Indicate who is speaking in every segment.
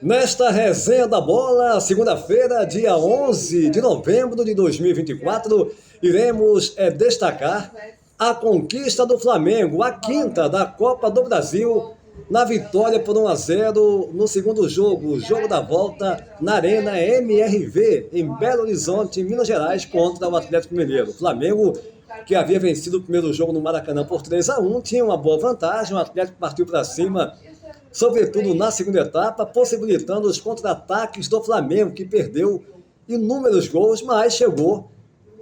Speaker 1: Nesta resenha da bola, segunda-feira, dia 11 de novembro de 2024, iremos destacar a conquista do Flamengo, a quinta da Copa do Brasil, na vitória por 1-0 no segundo jogo, o jogo da volta na Arena MRV, em Belo Horizonte, Minas Gerais, contra o Atlético Mineiro. O Flamengo, que havia vencido o primeiro jogo no Maracanã por 3-1, tinha uma boa vantagem, o Atlético partiu para cima, sobretudo na segunda etapa, possibilitando os contra-ataques do Flamengo, que perdeu inúmeros gols, mas chegou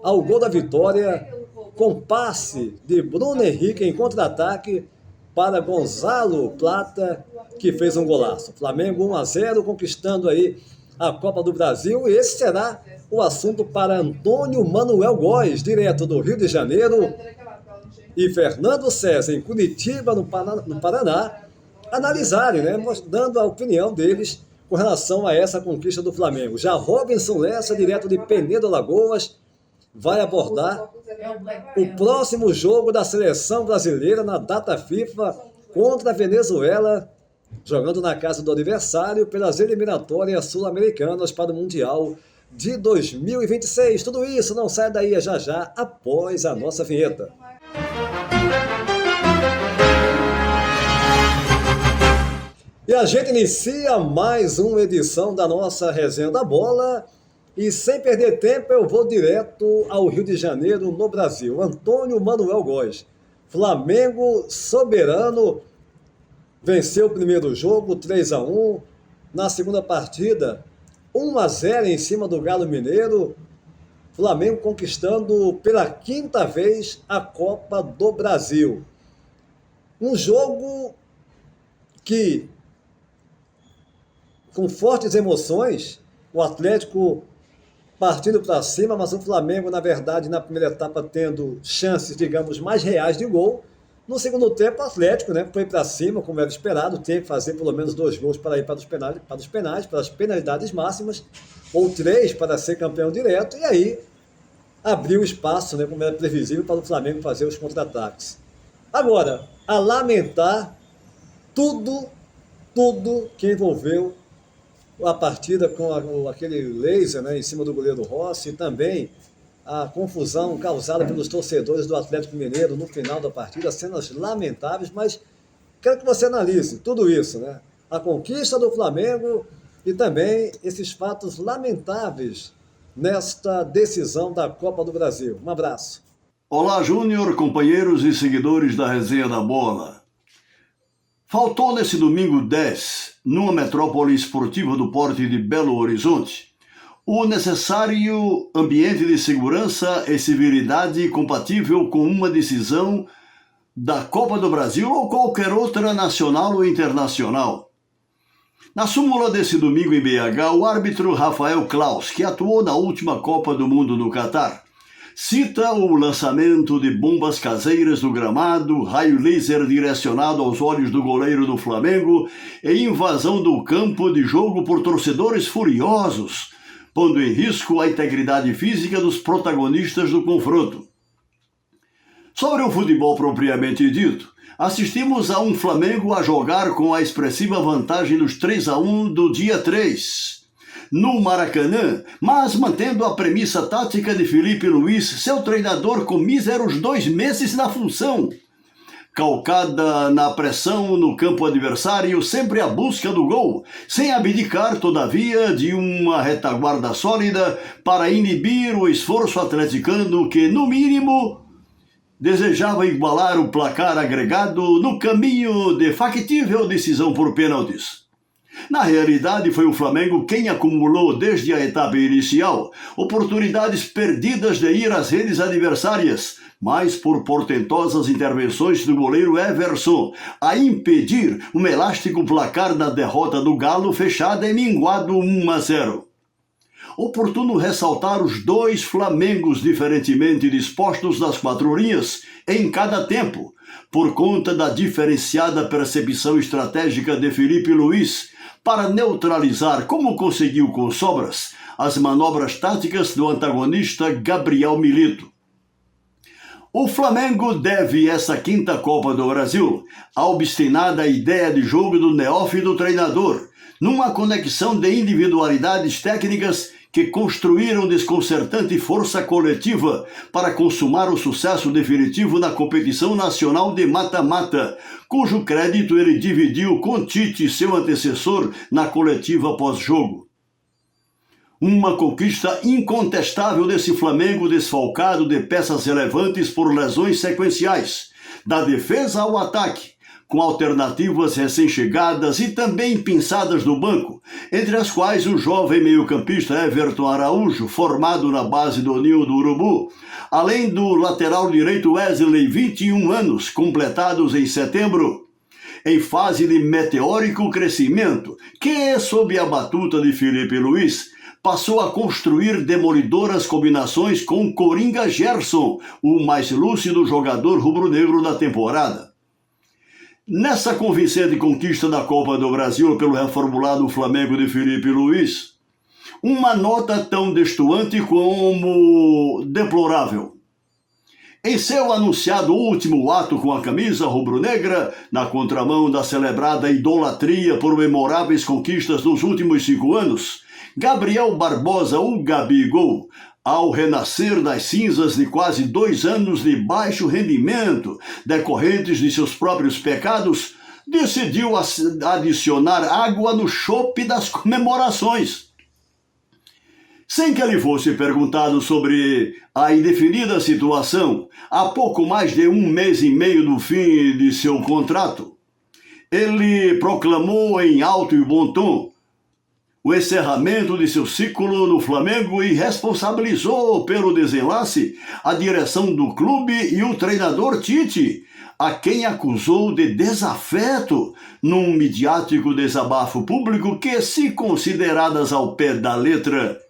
Speaker 1: ao gol da vitória com passe de Bruno Henrique em contra-ataque para Gonzalo Plata, que fez um golaço. Flamengo 1-0, conquistando aí a Copa do Brasil, e esse será o assunto para Antônio Manuel Góes, direto do Rio de Janeiro, e Fernando César, em Curitiba, no Paraná, analisarem, dando a opinião deles com relação a essa conquista do Flamengo. Já Robinson Lessa, direto de Penedo, Alagoas, vai abordar o próximo jogo da seleção brasileira na data FIFA contra a Venezuela, jogando na casa do adversário pelas eliminatórias sul-americanas para o Mundial de 2026. Tudo isso não sai daí, já já, após a nossa vinheta. E a gente inicia mais uma edição da nossa Resenha da Bola. E sem perder tempo, eu vou direto ao Rio de Janeiro, no Brasil. Antônio Manuel Góes. Flamengo soberano, venceu o primeiro jogo, 3-1. Na segunda partida, 1-0 em cima do Galo Mineiro. Flamengo conquistando pela quinta vez a Copa do Brasil. Um jogo que, com fortes emoções, o Atlético partindo para cima, mas o Flamengo, na verdade, na primeira etapa, tendo chances, digamos, mais reais de gol. No segundo tempo, o Atlético foi para cima, como era esperado, tinha que fazer pelo menos 2 gols para ir para os penais, para as penalidades máximas, ou 3 para ser campeão direto, e aí abriu espaço, como era previsível, para o Flamengo fazer os contra-ataques. Agora, a lamentar tudo que envolveu a partida com aquele laser em cima do goleiro Rossi, e também a confusão causada pelos torcedores do Atlético Mineiro no final da partida, cenas lamentáveis, mas quero que você analise tudo isso, a conquista do Flamengo e também esses fatos lamentáveis nesta decisão da Copa do Brasil. Um abraço.
Speaker 2: Olá, Júnior, companheiros e seguidores da Resenha da Bola. Faltou nesse domingo 10, numa metrópole esportiva do porte de Belo Horizonte, o necessário ambiente de segurança e civilidade compatível com uma decisão da Copa do Brasil ou qualquer outra nacional ou internacional. Na súmula desse domingo em BH, o árbitro Rafael Claus, que atuou na última Copa do Mundo no Catar, cita o lançamento de bombas caseiras no gramado, raio laser direcionado aos olhos do goleiro do Flamengo e invasão do campo de jogo por torcedores furiosos, pondo em risco a integridade física dos protagonistas do confronto. Sobre o futebol propriamente dito, assistimos a um Flamengo a jogar com a expressiva vantagem dos 3-1 do dia 3. No Maracanã, mas mantendo a premissa tática de Felipe Luiz, seu treinador com míseros 2 meses na função. Calcada na pressão no campo adversário, sempre à busca do gol, sem abdicar, todavia, de uma retaguarda sólida para inibir o esforço atleticano que, no mínimo, desejava igualar o placar agregado no caminho de factível decisão por pênaltis. Na realidade, foi o Flamengo quem acumulou desde a etapa inicial oportunidades perdidas de ir às redes adversárias, mas por portentosas intervenções do goleiro Everson, a impedir um elástico placar da derrota do Galo fechada e minguado 1-0. Oportuno ressaltar os 2 Flamengos diferentemente dispostos das 4 linhas em cada tempo, por conta da diferenciada percepção estratégica de Felipe Luiz, para neutralizar, como conseguiu com sobras, as manobras táticas do antagonista Gabriel Milito. O Flamengo deve essa quinta Copa do Brasil à obstinada ideia de jogo do neófito treinador, numa conexão de individualidades técnicas que construíram desconcertante força coletiva para consumar o sucesso definitivo na competição nacional de mata-mata, cujo crédito ele dividiu com Tite, seu antecessor, na coletiva pós-jogo. Uma conquista incontestável desse Flamengo desfalcado de peças relevantes por lesões sequenciais, da defesa ao ataque, com alternativas recém-chegadas e também pinçadas do banco, entre as quais o jovem meio-campista Everton Araújo, formado na base do Ninho do Urubu, além do lateral direito Wesley, 21 anos, completados em setembro, em fase de meteórico crescimento, que, sob a batuta de Felipe Luiz, passou a construir demolidoras combinações com Coringa Gerson, o mais lúcido jogador rubro-negro da temporada. Nessa convincente conquista da Copa do Brasil pelo reformulado Flamengo de Felipe Luiz, uma nota tão destoante como deplorável. Em seu anunciado último ato com a camisa rubro-negra, na contramão da celebrada idolatria por memoráveis conquistas dos últimos 5 anos, Gabriel Barbosa, o Gabigol, ao renascer das cinzas de quase 2 anos de baixo rendimento, decorrentes de seus próprios pecados, decidiu adicionar água no chope das comemorações. Sem que lhe fosse perguntado sobre a indefinida situação, há pouco mais de 1 mês e meio do fim de seu contrato, ele proclamou em alto e bom tom o encerramento de seu ciclo no Flamengo e responsabilizou pelo desenlace a direção do clube e o treinador Tite, a quem acusou de desafeto num midiático desabafo público que, se consideradas ao pé da letra,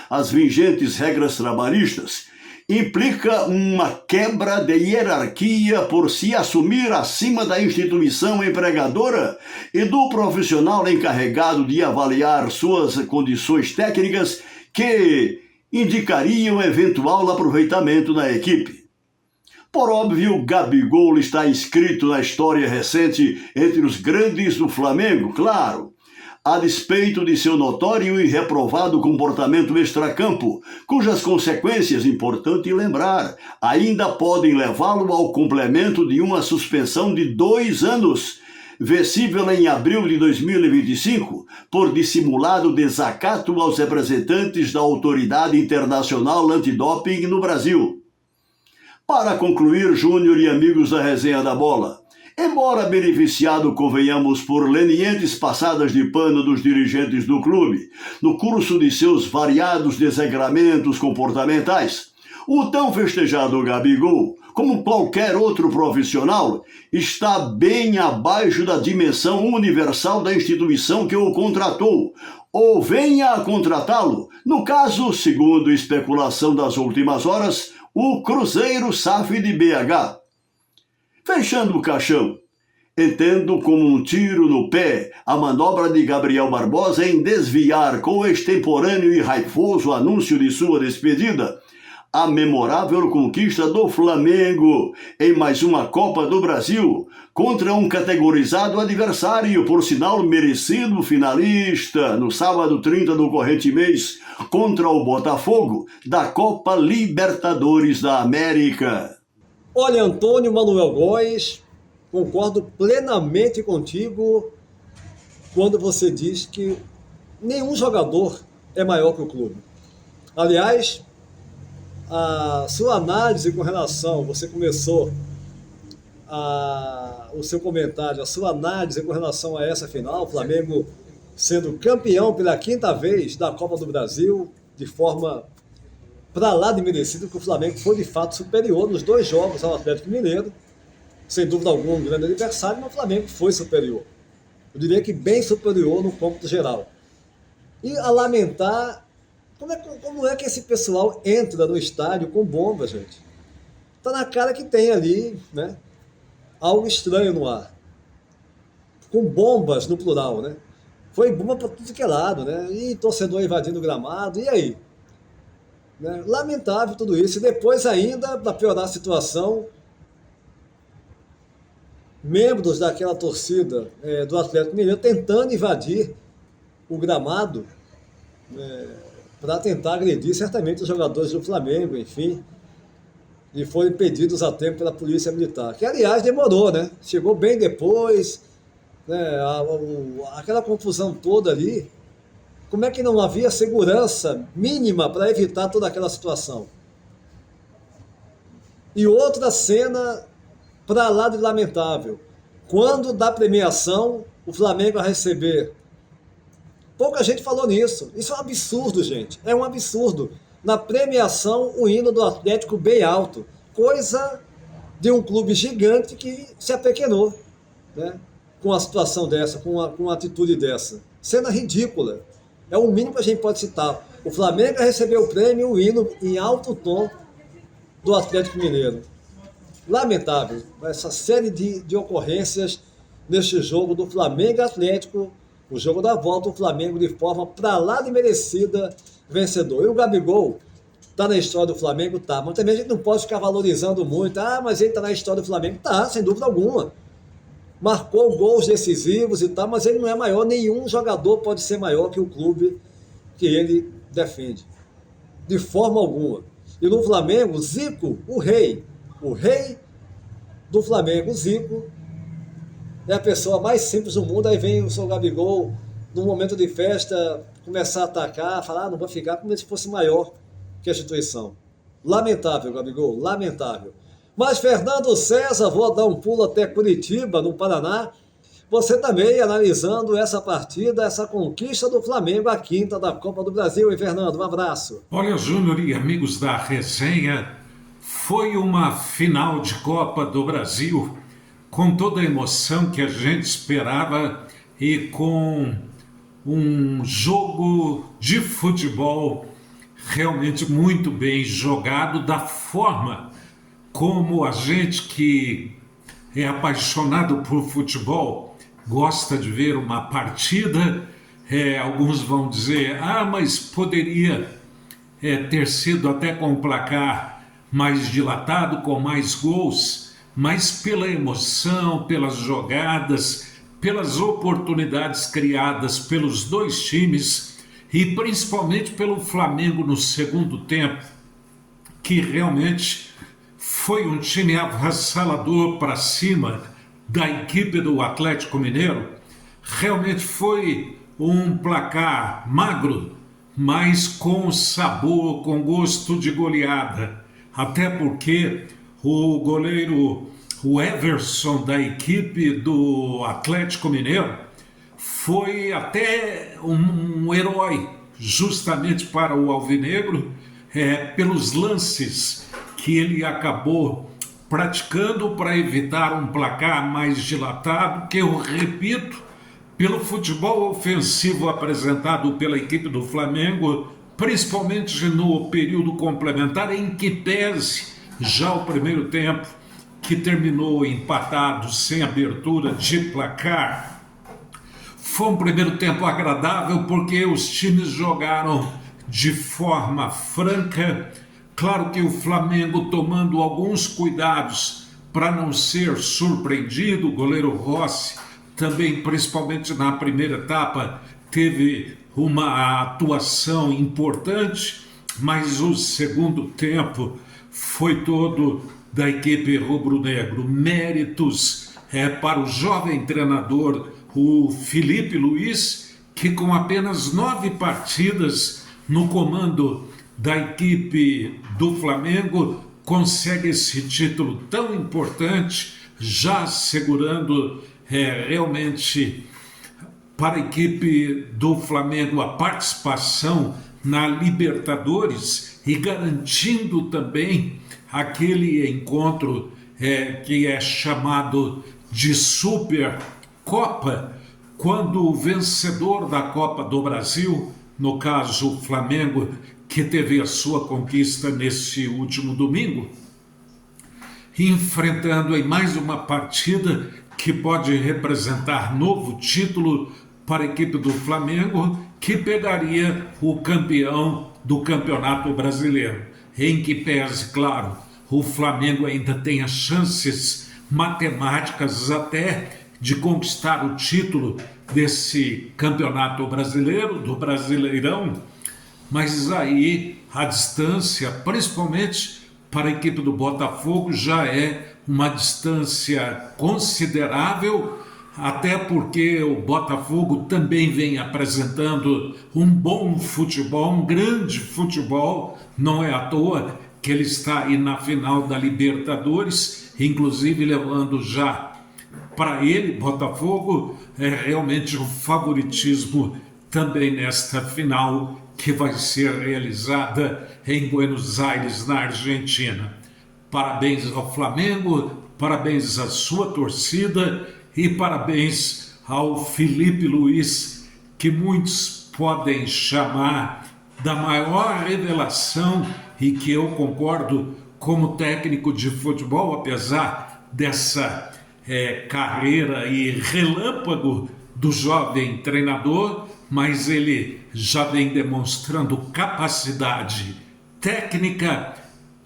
Speaker 2: as vigentes regras trabalhistas, implica uma quebra de hierarquia por se assumir acima da instituição empregadora e do profissional encarregado de avaliar suas condições técnicas que indicariam eventual aproveitamento na equipe. Por óbvio, Gabigol está inscrito na história recente entre os grandes do Flamengo, claro, a despeito de seu notório e reprovado comportamento extracampo, cujas consequências, importante lembrar, ainda podem levá-lo ao complemento de uma suspensão de 2 anos, vencível em abril de 2025, por dissimulado desacato aos representantes da Autoridade Internacional Antidoping no Brasil. Para concluir, Júnior e amigos da Resenha da Bola, embora beneficiado, convenhamos, por lenientes passadas de pano dos dirigentes do clube, no curso de seus variados desregramentos comportamentais, o tão festejado Gabigol, como qualquer outro profissional, está bem abaixo da dimensão universal da instituição que o contratou, ou venha a contratá-lo, no caso, segundo especulação das últimas horas, o Cruzeiro SAF de BH. Fechando o caixão, entendo como um tiro no pé a manobra de Gabriel Barbosa em desviar com o extemporâneo e raivoso anúncio de sua despedida a memorável conquista do Flamengo em mais uma Copa do Brasil contra um categorizado adversário, por sinal merecido finalista, no sábado 30 do corrente mês, contra o Botafogo da Copa Libertadores da América.
Speaker 1: Olha, Antônio Manuel Góes, concordo plenamente contigo quando você diz que nenhum jogador é maior que o clube. Aliás, a sua análise com relação, você começou o seu comentário, a sua análise com relação a essa final, o Flamengo sendo campeão pela 5ª vez da Copa do Brasil, de forma para lá de merecido, que o Flamengo foi de fato superior nos 2 jogos ao Atlético Mineiro, sem dúvida alguma um grande adversário, mas o Flamengo foi superior. Eu diria que bem superior no cômputo geral. E a lamentar, como é que esse pessoal entra no estádio com bomba, gente? Tá na cara que tem ali, né, algo estranho no ar. Com bombas no plural, né? Foi bomba para tudo que é lado, né? E torcedor invadindo o gramado, e aí? Né? Lamentável tudo isso. E depois ainda, para piorar a situação, membros daquela torcida do Atlético Mineiro tentando invadir o gramado para tentar agredir certamente os jogadores do Flamengo, enfim, e foram impedidos a tempo pela Polícia Militar, que aliás demorou, né? Chegou bem depois, né? Aquela confusão toda ali, como é que não havia segurança mínima para evitar toda aquela situação? E outra cena para lá de lamentável, quando da premiação o Flamengo a receber. Pouca gente falou nisso. Isso é um absurdo, gente. É um absurdo. Na premiação, o hino do Atlético bem alto. Coisa de um clube gigante que se apequenou, né? Com uma situação dessa, com uma atitude dessa. Cena ridícula. É o mínimo que a gente pode citar. O Flamengo recebeu o prêmio, o hino em alto tom do Atlético Mineiro. Lamentável. Essa série de ocorrências neste jogo do Flamengo Atlético. O jogo da volta, o Flamengo de forma para lá de merecida vencedor. E o Gabigol está na história do Flamengo? Tá, mas também a gente não pode ficar valorizando muito. Mas ele está na história do Flamengo? Tá, sem dúvida alguma. Marcou gols decisivos e tal, mas ele não é maior. Nenhum jogador pode ser maior que o clube que ele defende. De forma alguma. E no Flamengo, Zico, o rei do Flamengo, Zico, é a pessoa mais simples do mundo. Aí vem o seu Gabigol, num momento de festa, começar a atacar, falar, não vou ficar como se fosse maior que a instituição. Lamentável, Gabigol, lamentável. Mas, Fernando César, vou dar um pulo até Curitiba, no Paraná. Você também analisando essa partida, essa conquista do Flamengo, a quinta da Copa do Brasil. E, Fernando, um abraço.
Speaker 3: Olha, Júnior e amigos da resenha, foi uma final de Copa do Brasil com toda a emoção que a gente esperava e com um jogo de futebol realmente muito bem jogado, da forma como a gente que é apaixonado por futebol gosta de ver uma partida. Alguns vão dizer, mas poderia ter sido até com um placar mais dilatado, com mais gols, mas pela emoção, pelas jogadas, pelas oportunidades criadas pelos dois times e principalmente pelo Flamengo no segundo tempo, que realmente foi um time avassalador para cima da equipe do Atlético Mineiro. Realmente foi um placar magro, mas com sabor, com gosto de goleada, até porque o goleiro, o Everson, da equipe do Atlético Mineiro, foi até um herói, justamente para o alvinegro, pelos lances que ele acabou praticando para evitar um placar mais dilatado, que eu repito, pelo futebol ofensivo apresentado pela equipe do Flamengo, principalmente no período complementar, em que pese já o primeiro tempo, que terminou empatado, sem abertura de placar. Foi um primeiro tempo agradável porque os times jogaram de forma franca. Claro que o Flamengo tomando alguns cuidados para não ser surpreendido. O goleiro Rossi também, principalmente na primeira etapa, teve uma atuação importante, mas o segundo tempo foi todo da equipe rubro-negro. Méritos para o jovem treinador, o Felipe Luiz, que com apenas 9 partidas no comando da equipe do Flamengo consegue esse título tão importante, já assegurando realmente para a equipe do Flamengo a participação na Libertadores e garantindo também aquele encontro que é chamado de Supercopa, quando o vencedor da Copa do Brasil, no caso o Flamengo, que teve a sua conquista nesse último domingo, enfrentando em mais uma partida que pode representar novo título para a equipe do Flamengo, que pegaria o campeão do Campeonato Brasileiro, em que pese, claro, o Flamengo ainda tem as chances matemáticas até de conquistar o título desse campeonato brasileiro, do Brasileirão, mas aí a distância, principalmente para a equipe do Botafogo, já é uma distância considerável, até porque o Botafogo também vem apresentando um bom futebol, um grande futebol, não é à toa que ele está aí na final da Libertadores, inclusive levando já para ele, Botafogo, realmente o favoritismo também nesta final que vai ser realizada em Buenos Aires, na Argentina. Parabéns ao Flamengo, parabéns à sua torcida e parabéns ao Felipe Luiz, que muitos podem chamar da maior revelação e que eu concordo como técnico de futebol, apesar dessa carreira e relâmpago do jovem treinador, mas ele já vem demonstrando capacidade técnica,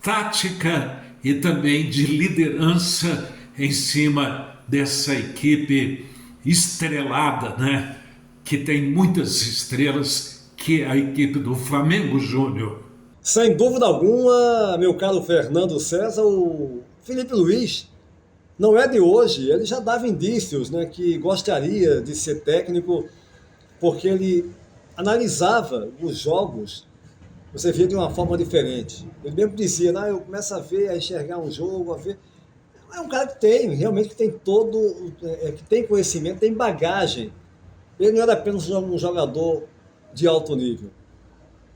Speaker 3: tática e também de liderança em cima dessa equipe estrelada, né? Que tem muitas estrelas, que é a equipe do Flamengo, Júnior.
Speaker 1: Sem dúvida alguma, meu caro Fernando César, o Felipe Luiz não é de hoje, ele já dava indícios, né, que gostaria de ser técnico, porque ele analisava os jogos, você via de uma forma diferente. Ele mesmo dizia, eu começo a ver, a enxergar um jogo, a ver. É um cara que tem, realmente que tem que tem conhecimento, tem bagagem. Ele não era apenas um jogador de alto nível.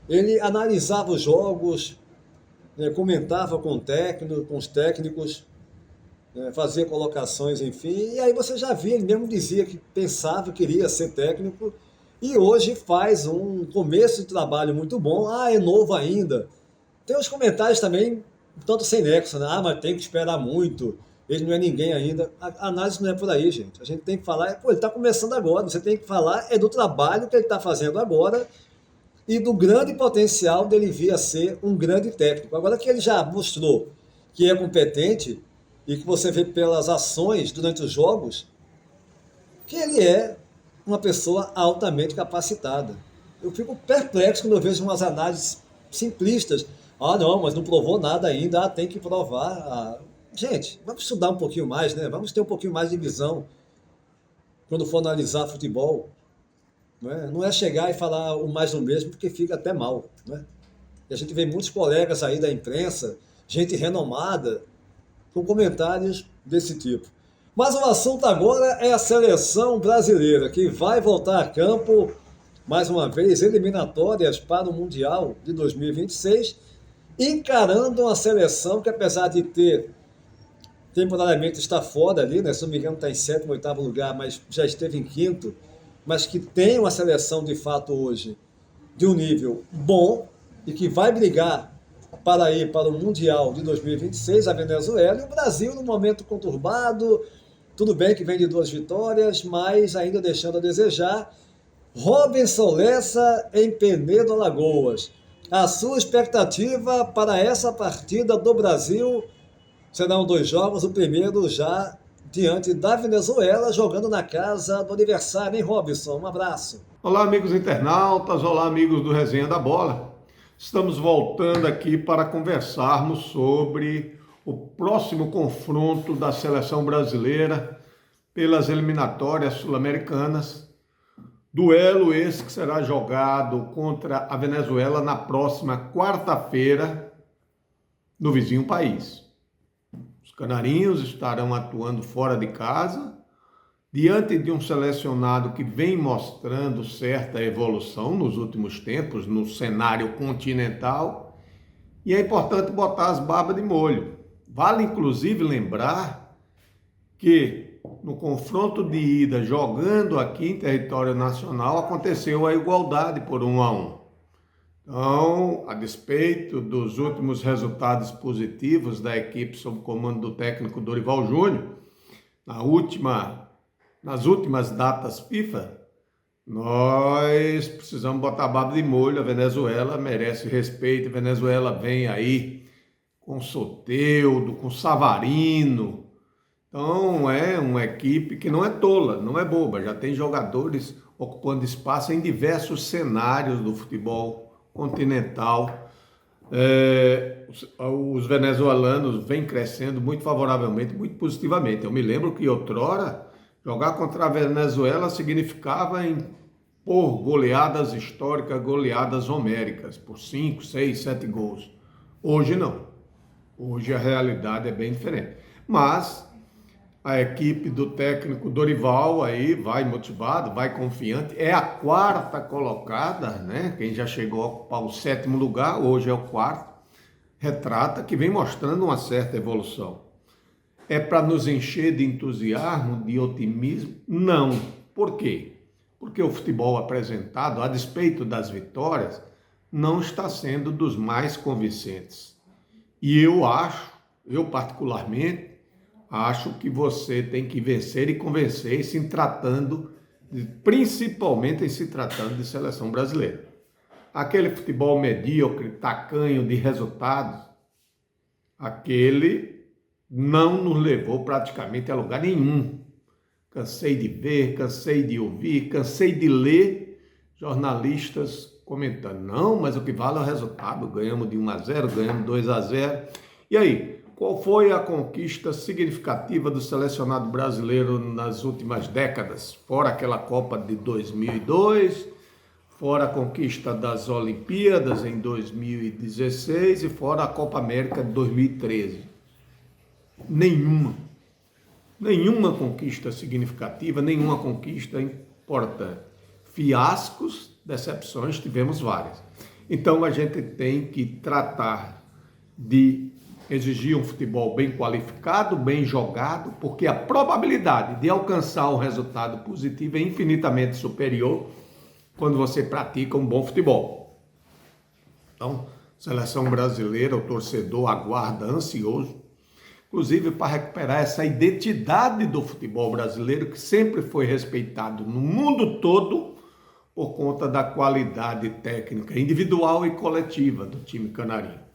Speaker 1: Ele analisava os jogos, comentava com os técnicos, fazia colocações, enfim, e aí você já via, ele mesmo dizia que pensava, queria ser técnico, e hoje faz um começo de trabalho muito bom. É novo ainda. Tem os comentários também, tanto sem nexo, né? Mas tem que esperar muito, ele não é ninguém ainda. A análise não é por aí, gente. A gente tem que falar, ele está começando agora, você tem que falar do trabalho que ele está fazendo agora e do grande potencial dele vir a ser um grande técnico. Agora que ele já mostrou que é competente, e que você vê pelas ações durante os jogos, que ele é uma pessoa altamente capacitada. Eu fico perplexo quando eu vejo umas análises simplistas. Não, mas não provou nada ainda, tem que provar. Gente, vamos estudar um pouquinho mais, né? Vamos ter um pouquinho mais de visão quando for analisar futebol. Não é chegar e falar o mais do mesmo, porque fica até mal. E a gente vê muitos colegas aí da imprensa, gente renomada, com comentários desse tipo. Mas o assunto agora é a seleção brasileira, que vai voltar a campo, mais uma vez, eliminatórias para o Mundial de 2026, encarando uma seleção que, apesar de temporariamente estar fora ali, se não me engano está em 7º, 8º lugar, mas já esteve em 5º, mas que tem uma seleção de fato hoje de um nível bom e que vai brigar para ir para o Mundial de 2026, a Venezuela, e o Brasil num momento conturbado, tudo bem que vem de 2 vitórias, mas ainda deixando a desejar. Robinson Lessa em Penedo, Alagoas. A sua expectativa para essa partida do Brasil serão 2 jogos, o primeiro já diante da Venezuela, jogando na casa do adversário, hein, Robinson? Um abraço.
Speaker 4: Olá, amigos internautas, olá, amigos do Resenha da Bola. Estamos voltando aqui para conversarmos sobre o próximo confronto da seleção brasileira pelas eliminatórias sul-americanas. Duelo esse que será jogado contra a Venezuela na próxima quarta-feira no vizinho país. Os canarinhos estarão atuando fora de casa, diante de um selecionado que vem mostrando certa evolução nos últimos tempos no cenário continental, e é importante botar as barbas de molho. Vale inclusive lembrar que no confronto de ida, jogando aqui em território nacional, aconteceu a igualdade por 1-1. Então, a despeito dos últimos resultados positivos da equipe sob o comando do técnico Dorival Júnior, nas últimas datas FIFA, nós precisamos botar a barba de molho. A Venezuela merece respeito. A Venezuela vem aí com Soteldo, com Savarino, Então é uma equipe que não é tola, não é boba, já tem jogadores ocupando espaço em diversos cenários do futebol continental. Os venezuelanos vêm crescendo muito favoravelmente, muito positivamente. Eu me lembro que outrora jogar contra a Venezuela significava impor goleadas históricas, goleadas homéricas, por 5, 6, 7 gols. Hoje não. Hoje a realidade é bem diferente. Mas a equipe do técnico Dorival aí vai motivado, vai confiante. É a quarta colocada, né? Quem já chegou a ocupar o 7º lugar, hoje é o 4º. Retrata que vem mostrando uma certa evolução. É para nos encher de entusiasmo, de otimismo? Não. Por quê? Porque o futebol apresentado, a despeito das vitórias, não está sendo dos mais convincentes. E eu particularmente, acho que você tem que vencer e convencer, principalmente em se tratando de seleção brasileira. Aquele futebol medíocre, tacanho de resultados, aquele não nos levou praticamente a lugar nenhum. Cansei de ver, cansei de ouvir, cansei de ler jornalistas comentando. Não, mas o que vale é o resultado. Ganhamos de 1-0, ganhamos 2-0. E aí? Qual foi a conquista significativa do selecionado brasileiro nas últimas décadas? Fora aquela Copa de 2002, fora a conquista das Olimpíadas em 2016 e fora a Copa América de 2013. Nenhuma conquista significativa, nenhuma conquista importante. Fiascos, decepções, tivemos várias. Então a gente tem que tratar de exigir um futebol bem qualificado, bem jogado, porque a probabilidade de alcançar um resultado positivo é infinitamente superior quando você pratica um bom futebol. Então, seleção brasileira, o torcedor aguarda ansioso, inclusive para recuperar essa identidade do futebol brasileiro que sempre foi respeitado no mundo todo por conta da qualidade técnica individual e coletiva do time canarinho.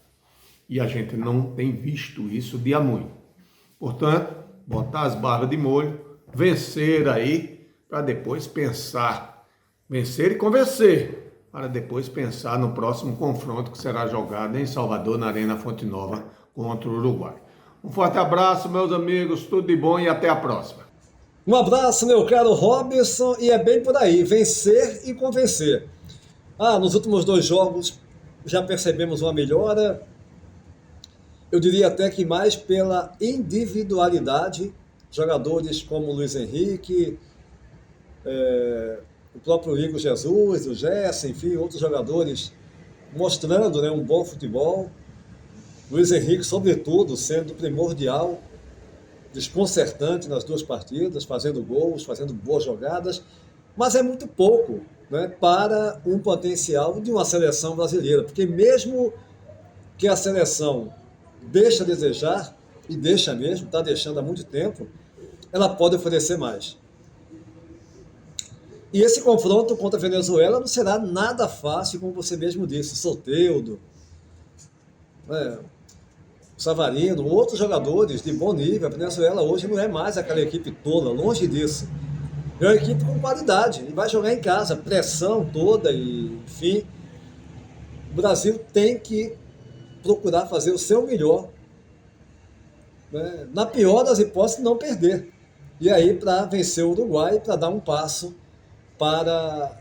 Speaker 4: E a gente não tem visto isso de há muito. Portanto, botar as barbas de molho, vencer aí, para depois pensar. Vencer e convencer, para depois pensar no próximo confronto que será jogado em Salvador, na Arena Fonte Nova, contra o Uruguai. Um forte abraço, meus amigos, tudo de bom e até a próxima.
Speaker 1: Um abraço, meu caro Robson, e é bem por aí, vencer e convencer. Nos últimos 2 jogos já percebemos uma melhora. Eu diria até que mais pela individualidade, jogadores como o Luiz Henrique, o próprio Igor Jesus, o Gerson, enfim, outros jogadores mostrando, né, um bom futebol. Luiz Henrique, sobretudo, sendo primordial, desconcertante nas 2 partidas, fazendo gols, fazendo boas jogadas, mas é muito pouco, né, para um potencial de uma seleção brasileira, porque mesmo que a seleção deixa a desejar, e deixa mesmo, está deixando há muito tempo, ela pode oferecer mais. E esse confronto contra a Venezuela não será nada fácil, como você mesmo disse, Soteldo, Savarino, outros jogadores de bom nível. A Venezuela hoje não é mais aquela equipe tola, longe disso. É uma equipe com qualidade, e vai jogar em casa, pressão toda, e enfim. O Brasil tem que procurar fazer o seu melhor, né? Na pior das hipóteses, não perder. E aí, para vencer o Uruguai, para dar um passo para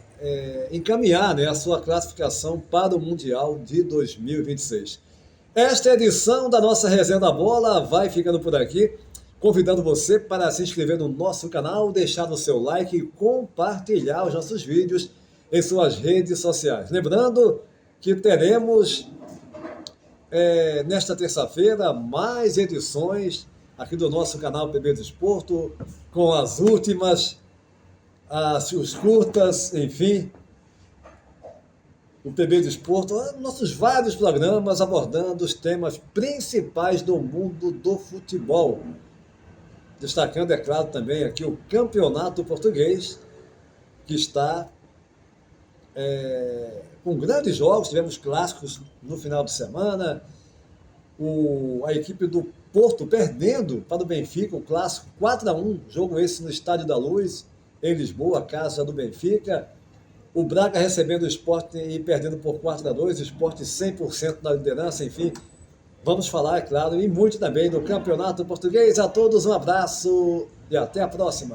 Speaker 1: encaminhar, né, a sua classificação para o Mundial de 2026. Esta edição da nossa Resenha da Bola vai ficando por aqui, convidando você para se inscrever no nosso canal, deixar o seu like e compartilhar os nossos vídeos em suas redes sociais. Lembrando que teremos nesta terça-feira mais edições aqui do nosso canal PB Desporto, com as últimas, os curtas, enfim, o PB Desporto, nossos vários programas abordando os temas principais do mundo do futebol. Destacando, é claro, também aqui o Campeonato Português, que está com grandes jogos. Tivemos clássicos no final de semana. A equipe do Porto perdendo para o Benfica, o clássico 4-1, jogo esse no Estádio da Luz, em Lisboa, casa do Benfica. O Braga recebendo o Sport e perdendo por 4-2, o Sport 100% na liderança, enfim. Vamos falar, é claro, e muito também do Campeonato Português. A todos um abraço e até a próxima.